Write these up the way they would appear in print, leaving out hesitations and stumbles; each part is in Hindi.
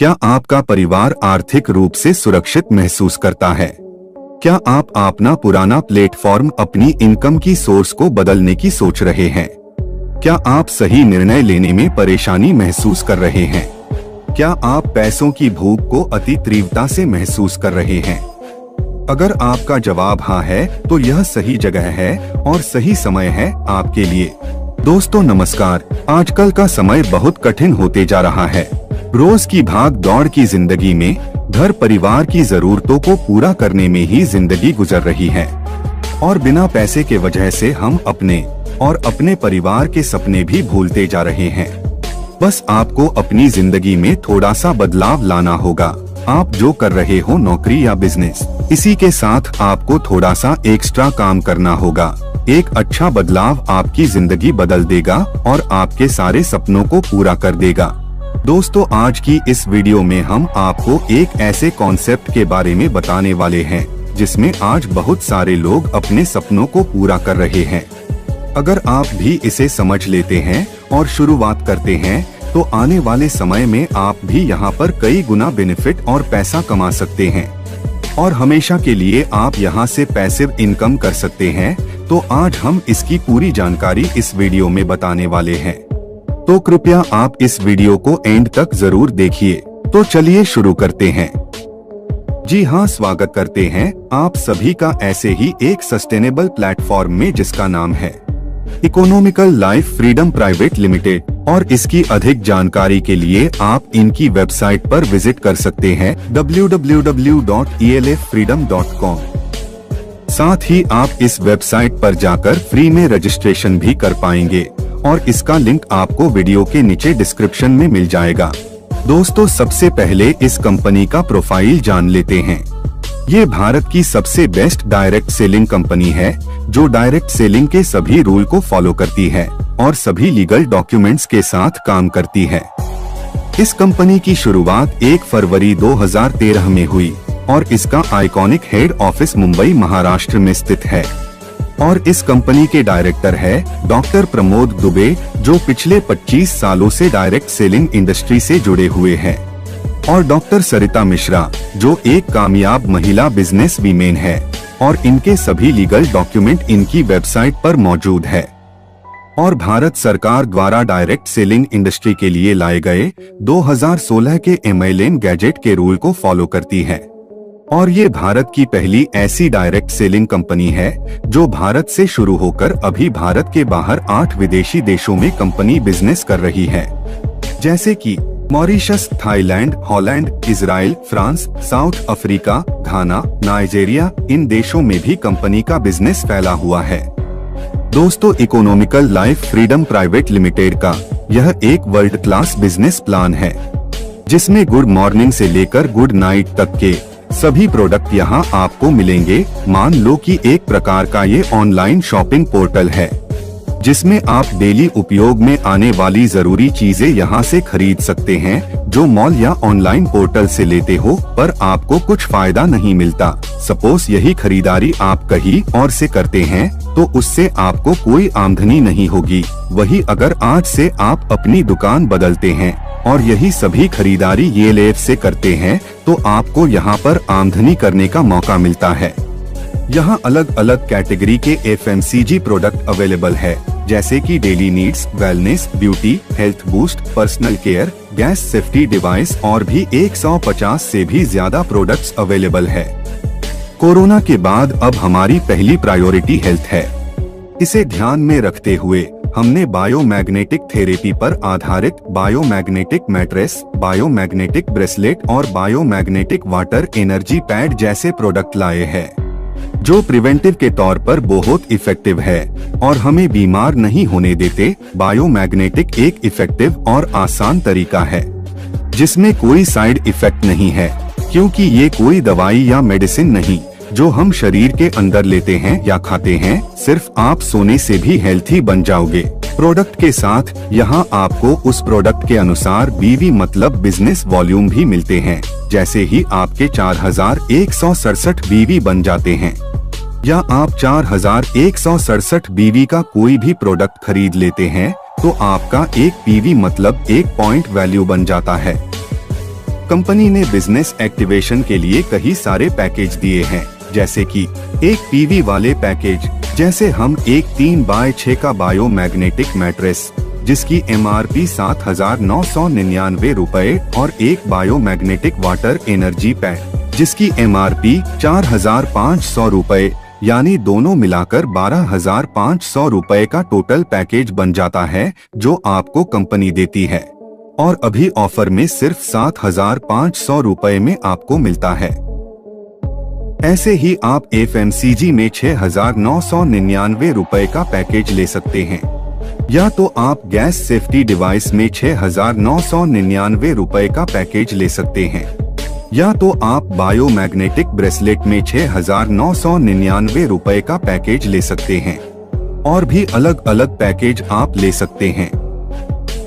क्या आपका परिवार आर्थिक रूप से सुरक्षित महसूस करता है? क्या आप अपना पुराना प्लेटफॉर्म अपनी इनकम की सोर्स को बदलने की सोच रहे हैं? क्या आप सही निर्णय लेने में परेशानी महसूस कर रहे हैं? क्या आप पैसों की भूख को अति तीव्रता से महसूस कर रहे हैं? अगर आपका जवाब हाँ है, तो यह सही जगह है और सही समय है आपके लिए। दोस्तों नमस्कार। आजकल का समय बहुत कठिन होते जा रहा है। रोज की भाग दौड़ की जिंदगी में घर परिवार की जरूरतों को पूरा करने में ही जिंदगी गुजर रही है और बिना पैसे के वजह से हम अपने और अपने परिवार के सपने भी भूलते जा रहे हैं। बस आपको अपनी जिंदगी में थोड़ा सा बदलाव लाना होगा। आप जो कर रहे हो, नौकरी या बिजनेस, इसी के साथ आपको थोड़ा सा एक्स्ट्रा काम करना होगा। एक अच्छा बदलाव आपकी जिंदगी बदल देगा और आपके सारे सपनों को पूरा कर देगा। दोस्तों आज की इस वीडियो में हम आपको एक ऐसे कॉन्सेप्ट के बारे में बताने वाले हैं जिसमें आज बहुत सारे लोग अपने सपनों को पूरा कर रहे हैं। अगर आप भी इसे समझ लेते हैं और शुरुआत करते हैं तो आने वाले समय में आप भी यहाँ पर कई गुना बेनिफिट और पैसा कमा सकते हैं और हमेशा के लिए आप यहाँ से पैसिव इनकम कर सकते हैं। तो आज हम इसकी पूरी जानकारी इस वीडियो में बताने वाले हैं, तो कृपया आप इस वीडियो को एंड तक जरूर देखिए। तो चलिए शुरू करते हैं। जी हाँ, स्वागत करते हैं आप सभी का ऐसे ही एक सस्टेनेबल प्लेटफॉर्म में जिसका नाम है economical life freedom private limited. और इसकी अधिक जानकारी के लिए आप इनकी वेबसाइट पर विजिट कर सकते हैं www.elffreedom.com। साथ ही आप इस वेबसाइट पर जाकर फ्री में रजिस्ट्रेशन भी कर पाएंगे और इसका लिंक आपको वीडियो के नीचे डिस्क्रिप्शन में मिल जाएगा। दोस्तों सबसे पहले इस कंपनी का प्रोफाइल जान लेते हैं। ये भारत की सबसे बेस्ट डायरेक्ट सेलिंग कंपनी है जो डायरेक्ट सेलिंग के सभी रूल को फॉलो करती है और सभी लीगल डॉक्यूमेंट्स के साथ काम करती है। इस कंपनी की शुरुआत 1 फरवरी 2013 में हुई और इसका iconic head office Mumbai Maharashtra में स्थित है और इस कंपनी के डायरेक्टर है डॉक्टर प्रमोद दुबे जो पिछले 25 सालों से डायरेक्ट सेलिंग इंडस्ट्री से जुड़े हुए हैं और डॉक्टर सरिता मिश्रा जो एक कामयाब महिला बिजनेस वीमेन है और इनके सभी लीगल डॉक्यूमेंट इनकी वेबसाइट पर मौजूद है और भारत सरकार द्वारा डायरेक्ट सेलिंग इंडस्ट्री के लिए लाए गए 2016 के MLN गैजेट के रूल को फॉलो करती है और ये भारत की पहली ऐसी डायरेक्ट सेलिंग कंपनी है जो भारत से शुरू होकर अभी भारत के बाहर 8 विदेशी देशों में कंपनी बिजनेस कर रही है, जैसे कि Mauritius, Thailand, Holland, Israel, France, South Africa, Ghana, Nigeria. इन देशों में भी कंपनी का बिजनेस फैला हुआ है। दोस्तों economical life freedom private limited का यह एक वर्ल्ड क्लास बिजनेस प्लान है जिसमें गुड मॉर्निंग से लेकर गुड नाइट तक के सभी प्रोडक्ट यहाँ आपको मिलेंगे। मान लो कि एक प्रकार का ये ऑनलाइन शॉपिंग पोर्टल है जिसमें आप डेली उपयोग में आने वाली जरूरी चीजें यहाँ से खरीद सकते हैं जो मॉल या ऑनलाइन पोर्टल से लेते हो पर आपको कुछ फायदा नहीं मिलता। सपोज यही खरीदारी आप कहीं और से करते हैं तो उससे आपको कोई आमदनी नहीं होगी। वही अगर आज से आप अपनी दुकान बदलते हैं और यही सभी खरीदारी ELF से करते हैं तो आपको यहाँ पर आमदनी करने का मौका मिलता है। यहाँ अलग अलग कैटेगरी के FMCG प्रोडक्ट अवेलेबल है जैसे कि daily needs, wellness, beauty, health boost, personal care, gas safety device और भी 150 से भी ज्यादा प्रोडक्ट्स अवेलेबल है। कोरोना के बाद अब हमारी पहली प्रायोरिटी हेल्थ है। इसे ध्यान में रखते हुए हमने बायोमैग्नेटिक थेरेपी पर आधारित बायोमैग्नेटिक मैट्रेस, बायोमैग्नेटिक ब्रेसलेट और बायोमैग्नेटिक वाटर एनर्जी पैड जैसे प्रोडक्ट लाए हैं जो प्रिवेंटिव के तौर पर बहुत इफेक्टिव है और हमें बीमार नहीं होने देते। बायोमैग्नेटिक एक इफेक्टिव और आसान तरीका है जिसमें कोई साइड इफेक्ट नहीं है क्योंकि ये कोई दवाई या मेडिसिन नहीं जो हम शरीर के अंदर लेते हैं या खाते हैं। सिर्फ आप सोने से भी हेल्थी बन जाओगे। प्रोडक्ट के साथ यहाँ आपको उस प्रोडक्ट के अनुसार BV मतलब बिजनेस वॉल्यूम भी मिलते हैं। जैसे ही आपके 4167 BV बन जाते हैं या आप 4167 BV का कोई भी प्रोडक्ट खरीद लेते हैं तो आपका एक PV मतलब 1 पॉइंट वैल्यू बन जाता है। कंपनी ने बिजनेस एक्टिवेशन के लिए कई सारे पैकेज दिए हैं, जैसे कि एक पीवी वाले पैकेज, जैसे हम एक 3x6 का बायोमैग्नेटिक मैट्रेस जिसकी MRP 7,999 रुपए और एक बायोमैग्नेटिक वाटर एनर्जी पैक जिसकी MRP 4,500 रुपए, यानी दोनों मिलाकर 12,500 रुपए का टोटल पैकेज बन जाता है जो आपको कंपनी देती है, और अभी ऑफर में सिर्फ 7,500 रुपए में आपको मिलता है। ऐसे ही आप FMCG में 6,999 रुपए का पैकेज ले सकते हैं, या तो आप गैस सेफ्टी डिवाइस में 6,999 रुपए का पैकेज ले सकते हैं, या तो आप बायोमैग्नेटिक ब्रेसलेट में 6,999 रुपए का पैकेज ले सकते हैं, और भी अलग अलग पैकेज आप ले सकते हैं।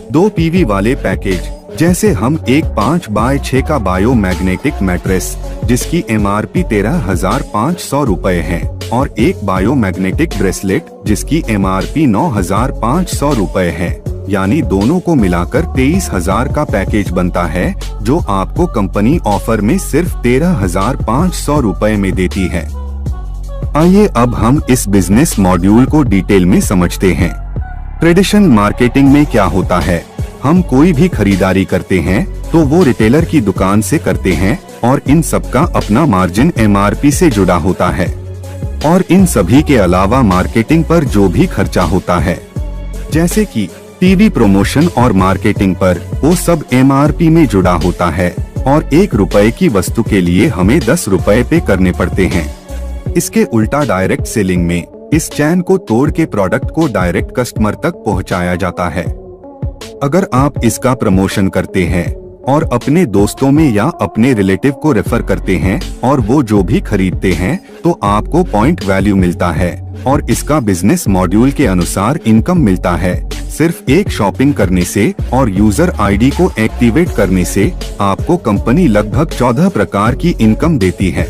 2 PV वाले पैकेज, जैसे हम एक 5x6 का बायोमैग्नेटिक मैट्रेस जिसकी MRP 13,500 रुपए है और एक बायोमैग्नेटिक ब्रेसलेट जिसकी MRP 9,500 रुपए है, यानी दोनों को मिलाकर 23,000 का पैकेज बनता है जो आपको कंपनी ऑफर में सिर्फ 13,500 रुपए में देती है। आइए अब हम इस बिजनेस मॉड्यूल को डिटेल में समझते हैं। ट्रेडिशनल मार्केटिंग में क्या होता है, हम कोई भी खरीदारी करते हैं तो वो रिटेलर की दुकान से करते हैं और इन सब का अपना मार्जिन MRP से जुड़ा होता है, और इन सभी के अलावा मार्केटिंग पर जो भी खर्चा होता है, जैसे कि टीवी प्रमोशन और मार्केटिंग पर, वो सब MRP में जुड़ा होता है, और 1 रुपए की वस्तु के लिए हमें 10 रुपए पे करने पड़ते हैं। इसके उल्टा डायरेक्ट सेलिंग में इस चैन को तोड़ के प्रोडक्ट को डायरेक्ट कस्टमर तक पहुंचाया जाता है। अगर आप इसका प्रमोशन करते हैं और अपने दोस्तों में या अपने रिलेटिव को रेफर करते हैं और वो जो भी खरीदते हैं तो आपको पॉइंट वैल्यू मिलता है, और इसका बिजनेस मॉड्यूल के अनुसार इनकम मिलता है। सिर्फ एक शॉपिंग करने से और यूजर ID को एक्टिवेट करने से आपको कंपनी लगभग 14 प्रकार की इनकम देती है,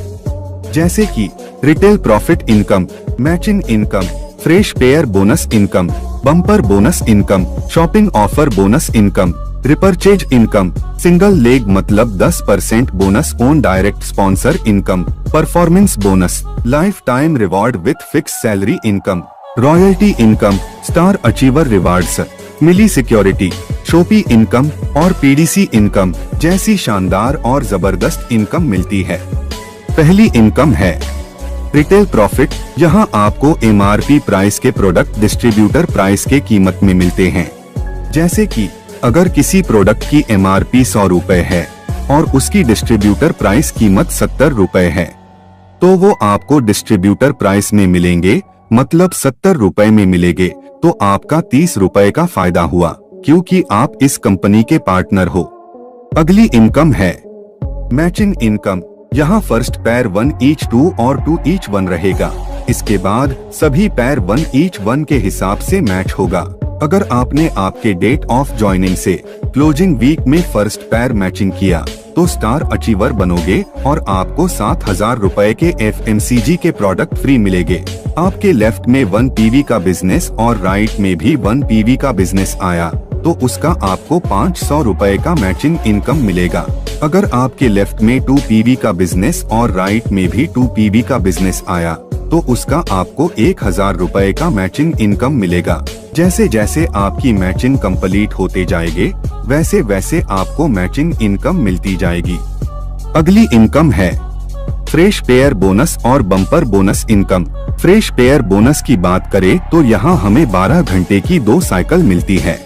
जैसे कि retail profit income, matching income, fresh pair bonus income, bumper bonus income, shopping offer bonus income, repurchase income, single leg मतलब 10% bonus on direct sponsor income, performance bonus, life time reward with fix salary income, royalty income, star achiever rewards, मिली सिक्योरिटी, शोपी इनकम और PDC इनकम जैसी शानदार और जबरदस्त इनकम मिलती है। पहली इनकम है रिटेल प्रॉफिट। यहाँ आपको MRP प्राइस के प्रोडक्ट डिस्ट्रीब्यूटर प्राइस के कीमत में मिलते हैं, जैसे कि अगर किसी प्रोडक्ट की MRP 100 रुपए है और उसकी डिस्ट्रीब्यूटर प्राइस कीमत 70 रुपए है, तो वो आपको डिस्ट्रीब्यूटर प्राइस में मिलेंगे, मतलब 70 रुपए में मिलेंगे, तो आपका 30 रुपए का फायदा हुआ, क्योंकि आप इस कंपनी के पार्टनर हो। अगली इनकम है मैचिंग इनकम। यहाँ फर्स्ट पैर 1 ईच 2 और 2 ईच 1 रहेगा। इसके बाद सभी पैर 1 ईच 1 के हिसाब से मैच होगा। अगर आपने आपके डेट ऑफ ज्वाइनिंग से क्लोजिंग वीक में फर्स्ट पैर मैचिंग किया तो स्टार अचीवर बनोगे और आपको 7,000 रुपए के FMCG के प्रोडक्ट फ्री मिलेंगे। आपके लेफ्ट में 1 PV का बिजनेस और राइट में भी 1 PV का बिजनेस आया तो उसका आपको 500 रुपए का मैचिंग इनकम मिलेगा। अगर आपके लेफ्ट में 2 PV का बिजनेस और राइट में भी 2 PV का बिजनेस आया तो उसका आपको 1,000 रुपए का मैचिंग इनकम मिलेगा। जैसे जैसे आपकी मैचिंग कंप्लीट होते जाएंगे वैसे वैसे आपको मैचिंग इनकम मिलती जाएगी। अगली इनकम है फ्रेश पेयर बोनस और bumper bonus income. Fresh pair bonus की बात करें तो यहाँ हमें 12 घंटे की 2 साइकिल मिलती है।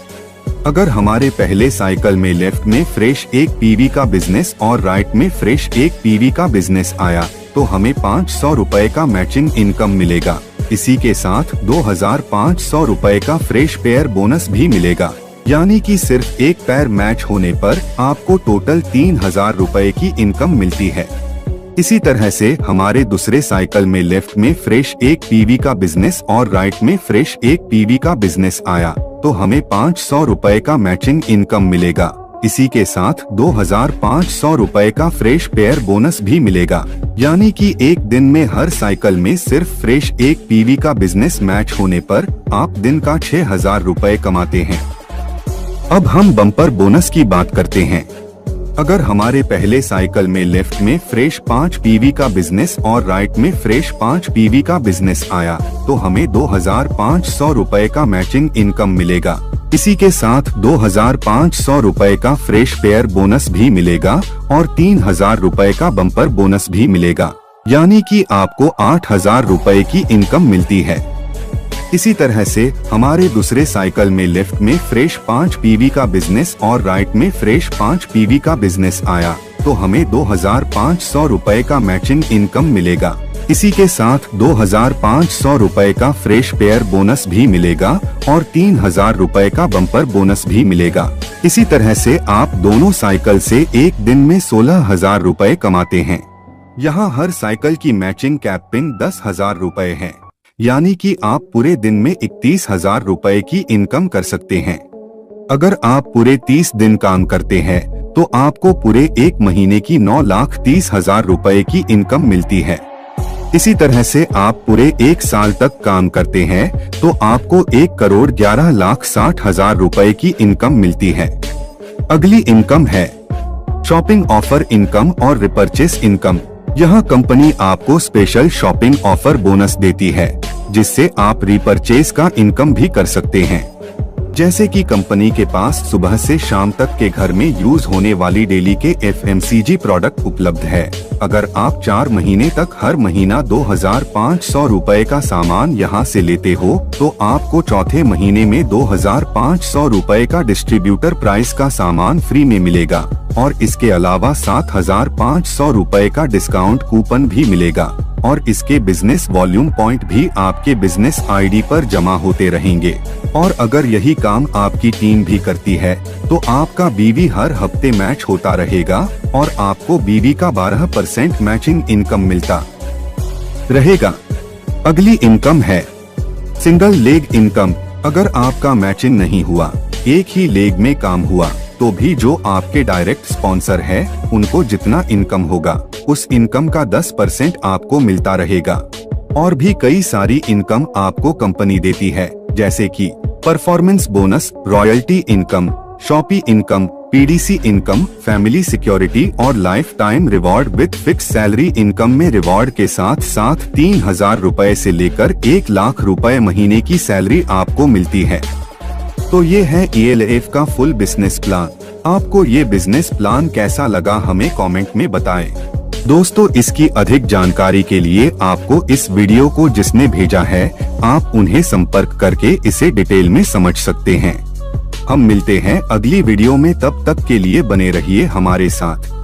अगर हमारे पहले साइकिल में लेफ्ट में फ्रेश 1 PV का बिजनेस और राइट में फ्रेश 1 PV का बिजनेस आया तो हमें 500 रुपए का मैचिंग इनकम मिलेगा। इसी के साथ 2,500 रुपए का फ्रेश पेयर बोनस भी मिलेगा, यानी कि सिर्फ एक पैर मैच होने पर आपको टोटल 3,000 रुपए की इनकम मिलती है। इसी तरह से हमारे दूसरे साइकिल में लेफ्ट में फ्रेश 1 PV का बिजनेस और राइट में फ्रेश 1 PV का बिजनेस आया तो हमें 500 रुपए का मैचिंग इनकम मिलेगा। इसी के साथ 2,500 रुपए का फ्रेश पेयर बोनस भी मिलेगा, यानी कि एक दिन में हर साइकिल में सिर्फ फ्रेश 1 PV का बिजनेस मैच होने पर आप दिन का 6,000 रुपए कमाते हैं। अब हम बम्पर बोनस की बात करते हैं। अगर हमारे पहले साइकिल में लेफ्ट में फ्रेश 5 PV का बिजनेस और राइट में फ्रेश 5 PV का बिजनेस आया तो हमें 2500 रुपए का मैचिंग इनकम मिलेगा। इसी के साथ 2500 रुपए का फ्रेश पेयर बोनस भी मिलेगा और 3000 रुपए का बम्पर बोनस भी मिलेगा, यानी कि आपको 8000 रुपए की इनकम मिलती है। इसी तरह से हमारे दूसरे साइकिल में लेफ्ट में फ्रेश 5 PV का बिजनेस और राइट में फ्रेश 5 PV का बिजनेस आया तो हमें 2500 रुपए का मैचिंग इनकम मिलेगा। इसी के साथ 2500 रुपए का फ्रेश पेयर बोनस भी मिलेगा और 3000 रुपए का बम्पर बोनस भी मिलेगा। इसी तरह से आप दोनों साइकिल से एक दिन में 16000 रुपए कमाते हैं। यहाँ हर साइकिल की मैचिंग कैपिंग 10,000 रुपए है, यानी कि आप पूरे दिन में 31,000 रुपए की इनकम कर सकते हैं। अगर आप पूरे 30 दिन काम करते हैं तो आपको पूरे एक महीने की 9,30,000 रुपए की इनकम मिलती है। इसी तरह से आप पूरे एक साल तक काम करते हैं तो आपको 1,11,60,000 रुपए की इनकम मिलती है। अगली इनकम है शॉपिंग ऑफर इनकम और रिपर्चेस इनकम। यह कंपनी आपको स्पेशल शॉपिंग ऑफर बोनस देती है, जिससे आप रिपर्चेस का इनकम भी कर सकते हैं। जैसे कि कंपनी के पास सुबह से शाम तक के घर में यूज होने वाली डेली के FMCG प्रोडक्ट उपलब्ध है। अगर आप 4 महीने तक हर महीना 2500 रुपए का सामान यहां से लेते हो तो आपको चौथे महीने में 2500 रुपए का डिस्ट्रीब्यूटर प्राइस का सामान फ्री में मिलेगा और इसके अलावा 7500 रुपए का डिस्काउंट कूपन भी मिलेगा और इसके बिजनेस वॉल्यूम पॉइंट भी आपके बिजनेस ID पर जमा होते रहेंगे। और अगर यही काम आपकी टीम भी करती है तो आपका BV हर हफ्ते मैच होता रहेगा और आपको BV का 12% मैचिंग इनकम मिलता रहेगा। अगली इनकम है सिंगल लेग इनकम। अगर आपका मैचिंग नहीं हुआ, एक ही लेग में काम हुआ, तो भी जो आपके डायरेक्ट स्पॉन्सर है उनको जितना इनकम होगा उस इनकम का 10% आपको मिलता रहेगा। और भी कई सारी इनकम आपको कंपनी देती है, जैसे कि performance bonus, royalty income, shoppe income, PDC income, family security और life time reward with fix salary income में रिवॉर्ड के साथ साथ 3000 रुपए से लेकर 1 लाख रुपए महीने की सैलरी आपको मिलती है। तो ये है ELF का फुल बिजनेस प्लान। आपको ये बिजनेस प्लान कैसा लगा हमें कमेंट में बताएं। दोस्तों, इसकी अधिक जानकारी के लिए आपको इस वीडियो को जिसने भेजा है आप उन्हें संपर्क करके इसे डिटेल में समझ सकते हैं। हम मिलते हैं अगली वीडियो में, तब तक के लिए बने रहिए हमारे साथ।